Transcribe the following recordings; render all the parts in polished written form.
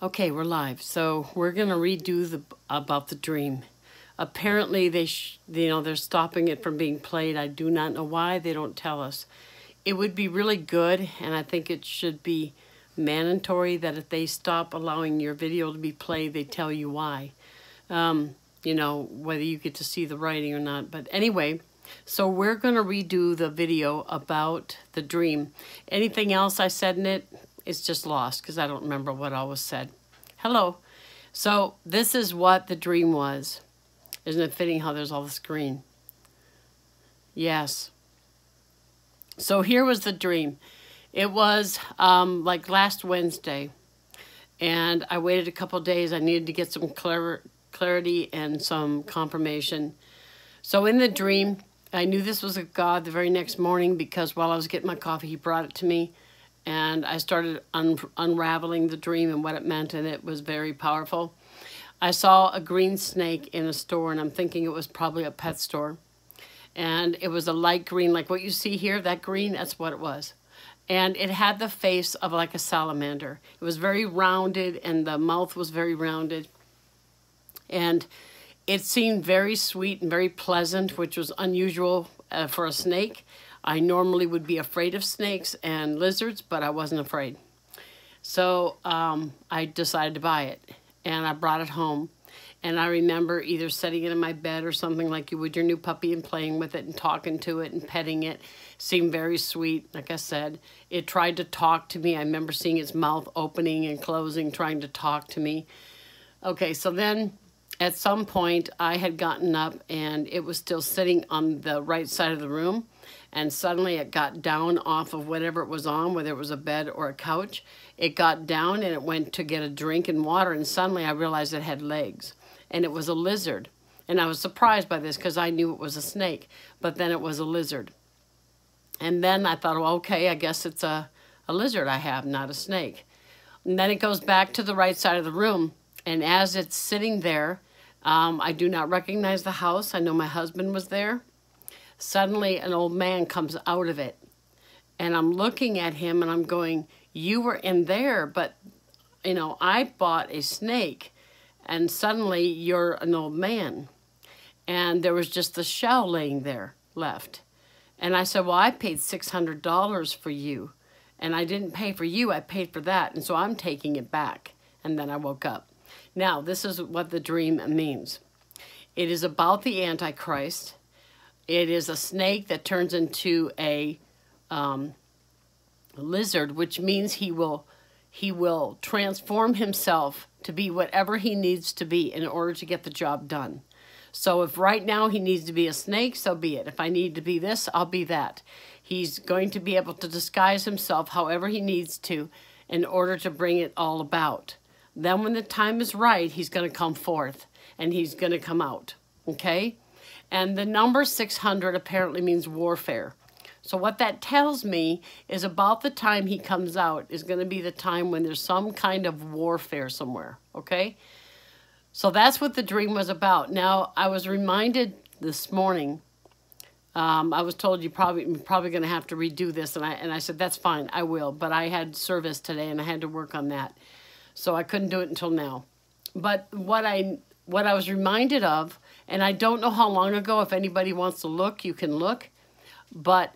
Okay, we're live. So we're gonna redo about the dream. Apparently, they're stopping it from being played. I do not know why. They don't tell us. It would be really good, and I think it should be mandatory that if they stop allowing your video to be played, they tell you why. Whether you get to see the writing or not. But anyway, so we're gonna redo the video about the dream. Anything else I said in it, it's just lost because I don't remember what all was said. Hello. So this is what the dream was. Isn't it fitting how there's all this green? Yes. So here was the dream. It was like last Wednesday, and I waited a couple days. I needed to get some clarity and some confirmation. So in the dream, I knew this was a God the very next morning because while I was getting my coffee, he brought it to me. And I started unraveling the dream and what it meant, and it was very powerful. I saw a green snake in a store, and I'm thinking it was probably a pet store. And it was a light green, like what you see here, that green, that's what it was. And it had the face of like a salamander. It was very rounded, and the mouth was very rounded. And it seemed very sweet and very pleasant, which was unusual for a snake. I normally would be afraid of snakes and lizards, but I wasn't afraid. So I decided to buy it, and I brought it home. And I remember either setting it in my bed or something like you would your new puppy and playing with it and talking to it and petting it. Seemed very sweet, like I said. It tried to talk to me. I remember seeing its mouth opening and closing, trying to talk to me. Okay, so then at some point I had gotten up, and it was still sitting on the right side of the room. And suddenly it got down off of whatever it was on, whether it was a bed or a couch. It got down and it went to get a drink and water, and suddenly I realized it had legs. And it was a lizard. And I was surprised by this because I knew it was a snake, but then it was a lizard. And then I thought, well, okay, I guess it's a lizard I have, not a snake. And then it goes back to the right side of the room, and as it's sitting there, I do not recognize the house. I know my husband was there. Suddenly, an old man comes out of it, and I'm looking at him, and I'm going, you were in there, but, I bought a snake, and suddenly you're an old man. And there was just the shell laying there left. And I said, well, I paid $600 for you, and I didn't pay for you, I paid for that, and so I'm taking it back. And then I woke up. Now, this is what the dream means. It is about the Antichrist. It is a snake that turns into a lizard, which means he will transform himself to be whatever he needs to be in order to get the job done. So if right now he needs to be a snake, so be it. If I need to be this, I'll be that. He's going to be able to disguise himself however he needs to in order to bring it all about. Then when the time is right, he's going to come forth and he's going to come out, okay? And the number 600 apparently means warfare. So what that tells me is about the time he comes out is going to be the time when there's some kind of warfare somewhere, okay? So that's what the dream was about. Now, I was reminded this morning, I was told you're probably going to have to redo this, and I said, that's fine, I will. But I had service today, and I had to work on that. So I couldn't do it until now. But what I was reminded of, and I don't know how long ago, if anybody wants to look, you can look, but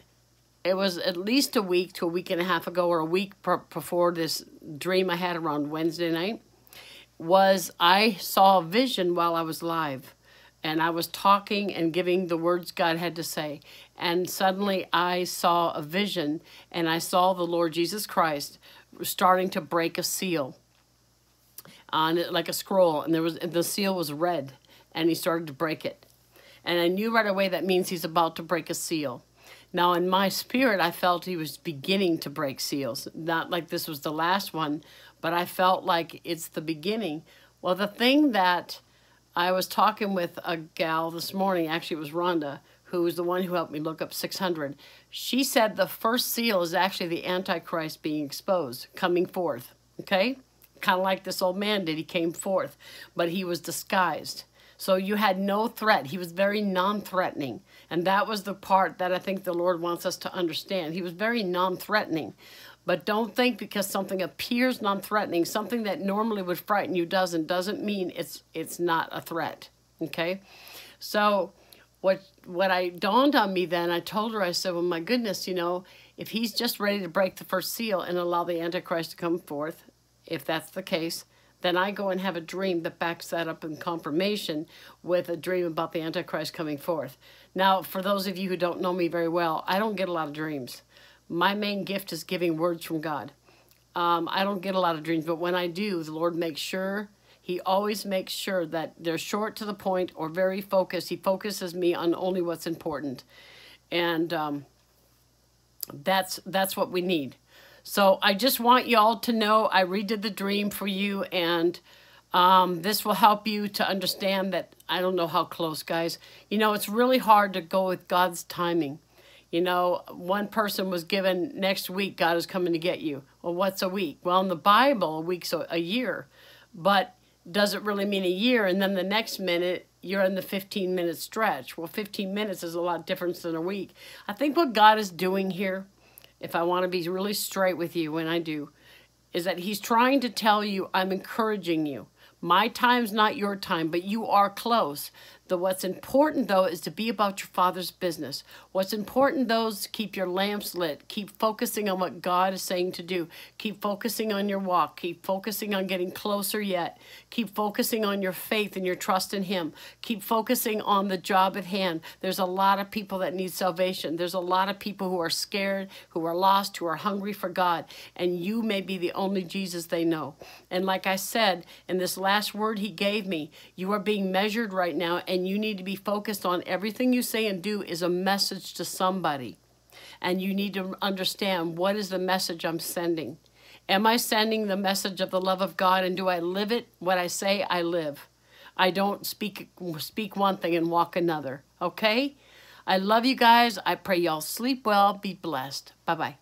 it was at least a week to a week and a half ago, or a week before this dream I had around Wednesday night, was I saw a vision while I was live. And I was talking and giving the words God had to say. And suddenly I saw a vision, and I saw the Lord Jesus Christ starting to break a seal on it, like a scroll, and the seal was red, and he started to break it. And I knew right away that means he's about to break a seal. Now, in my spirit, I felt he was beginning to break seals. Not like this was the last one, but I felt like it's the beginning. Well, the thing that I was talking with a gal this morning, actually it was Rhonda, who was the one who helped me look up 600. She said the first seal is actually the Antichrist being exposed, coming forth, okay? Kind of like this old man did. He came forth, but he was disguised. So you had no threat. He was very non-threatening. And that was the part that I think the Lord wants us to understand. He was very non-threatening. But don't think because something appears non-threatening, something that normally would frighten you doesn't mean it's not a threat. Okay? So what I dawned on me then, I told her, I said, well, my goodness, you know, if he's just ready to break the first seal and allow the Antichrist to come forth, if that's the case, then I go and have a dream that backs that up in confirmation with a dream about the Antichrist coming forth. Now, for those of you who don't know me very well, I don't get a lot of dreams. My main gift is giving words from God. I don't get a lot of dreams, but when I do, the Lord makes sure, he always makes sure that they're short to the point or very focused. He focuses me on only what's important. And that's what we need. So I just want you all to know I redid the dream for you, and this will help you to understand that I don't know how close, guys. You know, it's really hard to go with God's timing. You know, one person was given next week, God is coming to get you. Well, what's a week? Well, in the Bible, a week's a year. But does it really mean a year? And then the next minute, you're in the 15-minute stretch. Well, 15 minutes is a lot different than a week. I think what God is doing here, if I want to be really straight with you, when I do, is that he's trying to tell you, I'm encouraging you. My time's not your time, but you are close. What's important, though, is to be about your Father's business. What's important, though, is to keep your lamps lit. Keep focusing on what God is saying to do. Keep focusing on your walk. Keep focusing on getting closer yet. Keep focusing on your faith and your trust in him. Keep focusing on the job at hand. There's a lot of people that need salvation. There's a lot of people who are scared, who are lost, who are hungry for God. And you may be the only Jesus they know. And like I said, in this last word he gave me, you are being measured right now, and you need to be focused on everything you say and do is a message to somebody. And you need to understand, what is the message I'm sending? Am I sending the message of the love of God, and do I live it? What I say, I live. I don't speak one thing and walk another, okay? I love you guys. I pray y'all sleep well. Be blessed. Bye-bye.